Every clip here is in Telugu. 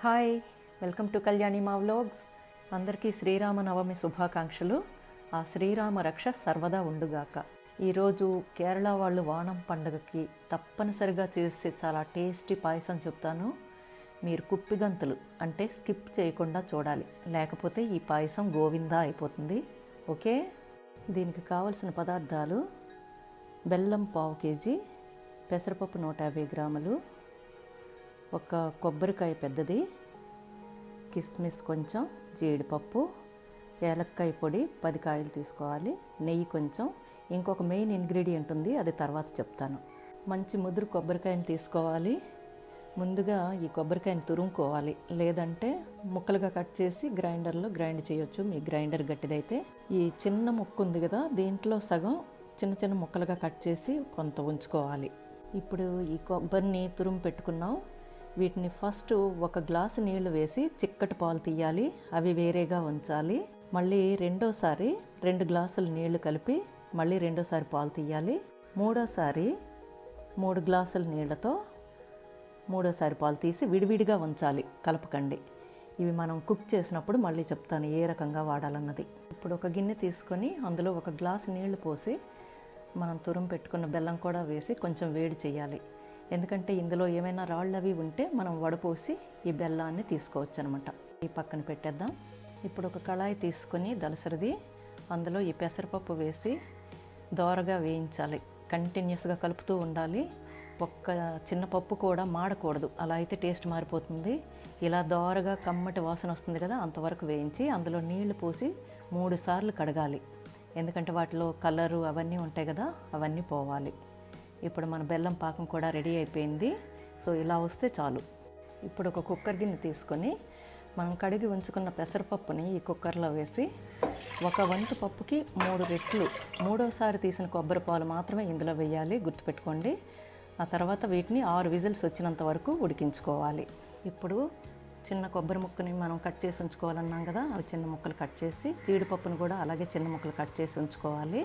Hi, welcome to Kalyanima vlogs. అందరికీ శ్రీరామనవమి శుభాకాంక్షలు. ఆ శ్రీరామ రక్ష సర్వదా ఉండుగాక. ఈరోజు కేరళ వాళ్ళు ఓణం పండుగకి తప్పనిసరిగా చేసే చాలా టేస్టీ పాయసం చెప్తాను. మీరు కుప్పిగంతులు అంటే స్కిప్ చేయకుండా చూడాలి, లేకపోతే ఈ పాయసం గోవిందా అయిపోతుంది. ఓకే, దీనికి కావలసిన పదార్థాలు: బెల్లం 1/2 కేజీ, పెసరపప్పు 150 గ్రాములు, ఒక కొబ్బరికాయ పెద్దది, కిస్మిస్ కొంచెం, జీడిపప్పు, ఏలక్కాయ పొడి 10 కాయలు తీసుకోవాలి, నెయ్యి కొంచెం. ఇంకొక మెయిన్ ఇంగ్రీడియంట్ ఉంది, అది తర్వాత చెప్తాను. మంచి ముదురు కొబ్బరికాయని తీసుకోవాలి. ముందుగా ఈ కొబ్బరికాయని తురుముకోవాలి, లేదంటే ముక్కలుగా కట్ చేసి గ్రైండర్లో గ్రైండ్ చేయొచ్చు, మీ గ్రైండర్ గట్టిదైతే. ఈ చిన్న ముక్క ఉంది కదా, దీంట్లో సగం చిన్న చిన్న ముక్కలుగా కట్ చేసి కొంత ఉంచుకోవాలి. ఇప్పుడు ఈ కొబ్బరిని తురుము పెట్టుకున్నాం. వీటిని ఫస్ట్ ఒక గ్లాసు నీళ్లు వేసి చిక్కటి పాలు తీయాలి, అవి వేరేగా ఉంచాలి. మళ్ళీ రెండోసారి 2 గ్లాసులు నీళ్లు కలిపి మళ్ళీ రెండోసారి పాలు తీయాలి. మూడోసారి 3 గ్లాసుల నీళ్లతో మూడోసారి పాలు తీసి విడివిడిగా ఉంచాలి, కలపకండి. ఇవి మనం కుక్ చేసినప్పుడు మళ్ళీ చెప్తాను ఏ రకంగా వాడాలన్నది. ఇప్పుడు ఒక గిన్నె తీసుకొని అందులో 1 గ్లాసు నీళ్లు పోసి మనం తురుము పెట్టుకున్న బెల్లం కూడా వేసి కొంచెం వేడి చేయాలి. ఎందుకంటే ఇందులో ఏమైనా రాళ్ళు అవి ఉంటే మనం వడపోసి ఈ బెల్లాన్ని తీసుకోవచ్చు అనమాట. ఈ పక్కన పెట్టేద్దాం. ఇప్పుడు ఒక కళాయి తీసుకొని దలసరిది, అందులో ఈ పెసరపప్పు వేసి దోరగా వేయించాలి. కంటిన్యూస్గా కలుపుతూ ఉండాలి. ఒక్క చిన్న పప్పు కూడా మాడకూడదు, అలా అయితే టేస్ట్ మారిపోతుంది. ఇలా దోరగా కమ్మటి వాసన వస్తుంది కదా, అంతవరకు వేయించి అందులో నీళ్లు పోసి 3 సార్లు కడగాలి. ఎందుకంటే వాటిలో కలరు అవన్నీ ఉంటాయి కదా, అవన్నీ పోవాలి. ఇప్పుడు మన బెల్లం పాకం కూడా రెడీ అయిపోయింది. సో ఇలా వస్తే చాలు. ఇప్పుడు ఒక కుక్కర్ గిన్నె తీసుకొని మనం కడిగి ఉంచుకున్న పెసరపప్పుని ఈ కుక్కర్లో వేసి 1 వంతు పప్పుకి 3 రెట్లు, మూడోసారి తీసిన కొబ్బరి పాలు మాత్రమే ఇందులో వేయాలి, గుర్తుపెట్టుకోండి. ఆ తర్వాత వీటిని 6 విజిల్స్ వచ్చినంత వరకు ఉడికించుకోవాలి. ఇప్పుడు చిన్న కొబ్బరి ముక్కని మనం కట్ చేసి ఉంచుకోవాలన్నాం కదా, అవి చిన్న ముక్కలు కట్ చేసి, జీడిపప్పును కూడా అలాగే చిన్న ముక్కలు కట్ చేసి ఉంచుకోవాలి.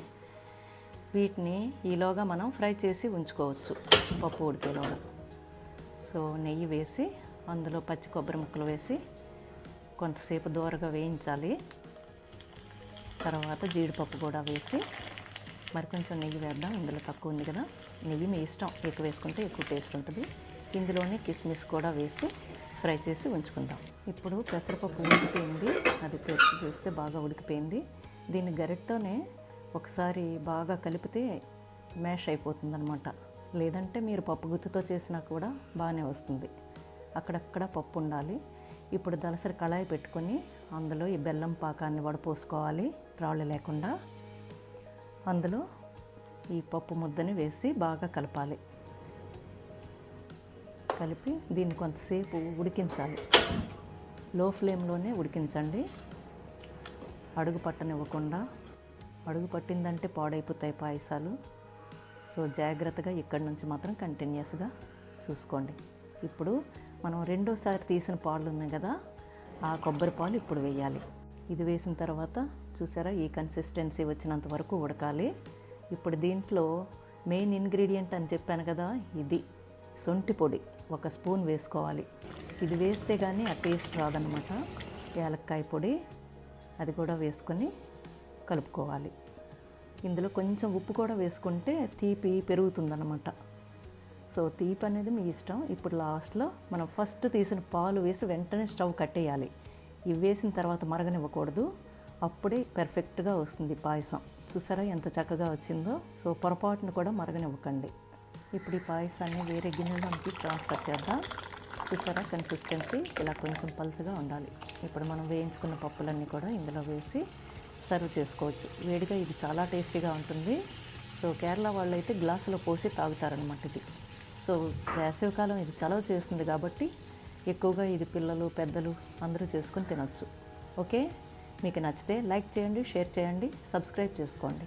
వీటిని ఈలోగా మనం ఫ్రై చేసి ఉంచుకోవచ్చు, పప్పు ఉడికేలోగా. సో నెయ్యి వేసి అందులో పచ్చి కొబ్బరి ముక్కలు వేసి కొంతసేపు దూరగా వేయించాలి. తర్వాత జీడిపప్పు కూడా వేసి మరి కొంచెం నెయ్యి వేద్దాం. ఇందులో తక్కువ ఉంది కదా, నెయ్యి మీ ఇష్టం, ఎక్కువ వేసుకుంటే ఎక్కువ టేస్ట్ ఉంటుంది. ఇందులోనే కిస్మిస్ కూడా వేసి ఫ్రై చేసి ఉంచుకుందాం. ఇప్పుడు పెసరపప్పు ఉడికిపోయింది, అది తెచ్చి చూస్తే బాగా ఉడికిపోయింది. దీన్ని గరిటతోనే ఒకసారి బాగా కలిపితే మ్యాష్ అయిపోతుందన్నమాట. లేదంటే మీరు పప్పు గుత్తుతో చేసినా కూడా బాగానే వస్తుంది. అక్కడక్కడ పప్పు ఉండాలి. ఇప్పుడు దలసరి కళాయి పెట్టుకొని అందులో ఈ బెల్లం పాకాన్ని వడపోసుకోవాలి, రాళ్ళు లేకుండా. అందులో ఈ పప్పు ముద్దని వేసి బాగా కలపాలి. కలిపి దీన్ని కొంతసేపు ఉడికించాలి. లో ఫ్లేమ్లోనే ఉడికించండి, అడుగు పట్టనివ్వకుండా. అడుగు పట్టిందంటే పాడైపోతాయి పాయసాలు. సో జాగ్రత్తగా ఇక్కడి నుంచి మాత్రం కంటిన్యూస్గా చూసుకోండి. ఇప్పుడు మనం రెండోసారి తీసిన పాలు ఉన్నాయి కదా, ఆ కొబ్బరి పాలు ఇప్పుడు వేయాలి. ఇది వేసిన తర్వాత చూసారా, ఈ కన్సిస్టెన్సీ వచ్చినంత వరకు ఉడకాలి. ఇప్పుడు దీంట్లో మెయిన్ ఇంగ్రీడియంట్ అని చెప్పాను కదా, ఇది శొంఠి పొడి 1 స్పూన్ వేసుకోవాలి. ఇది వేస్తే కానీ ఆ టేస్ట్ రాదనమాట. యాలక్కాయ పొడి అది కూడా వేసుకొని కలుపుకోవాలి. ఇందులో కొంచెం ఉప్పు కూడా వేసుకుంటే తీపి పెరుగుతుందన్నమాట. సో తీపి అనేది మీ ఇష్టం. ఇప్పుడు లాస్ట్లో మనం ఫస్ట్ తీసిన పాలు వేసి వెంటనే స్టవ్ కట్టేయాలి. ఇవి వేసిన తర్వాత మరగనివ్వకూడదు, అప్పుడే పర్ఫెక్ట్గా వస్తుంది పాయసం. చూసారా ఎంత చక్కగా వచ్చిందో. సో పొరపాటును కూడా మరగనివ్వకండి. ఇప్పుడు ఈ పాయసాన్ని వేరే గిన్నెలోకి ట్రాన్స్ఫర్ చేద్దాం. చూసారా కన్సిస్టెన్సీ ఇలా కొంచెం పలుచగా ఉండాలి. ఇప్పుడు మనం వేయించుకున్న పప్పులన్నీ కూడా ఇందులో వేసి సర్వ్ చేసుకోవచ్చు. వేడిగా ఇది చాలా టేస్టీగా ఉంటుంది. సో కేరళ వాళ్ళు అయితే గ్లాసులో పోసి తాగుతారనమాట ఇది. సో వేసవికాలం ఇది చలవ చేస్తుంది కాబట్టి ఎక్కువగా ఇది పిల్లలు పెద్దలు అందరూ చేసుకొని తినొచ్చు. ఓకే, మీకు నచ్చితే లైక్ చేయండి, షేర్ చేయండి, సబ్స్క్రైబ్ చేసుకోండి.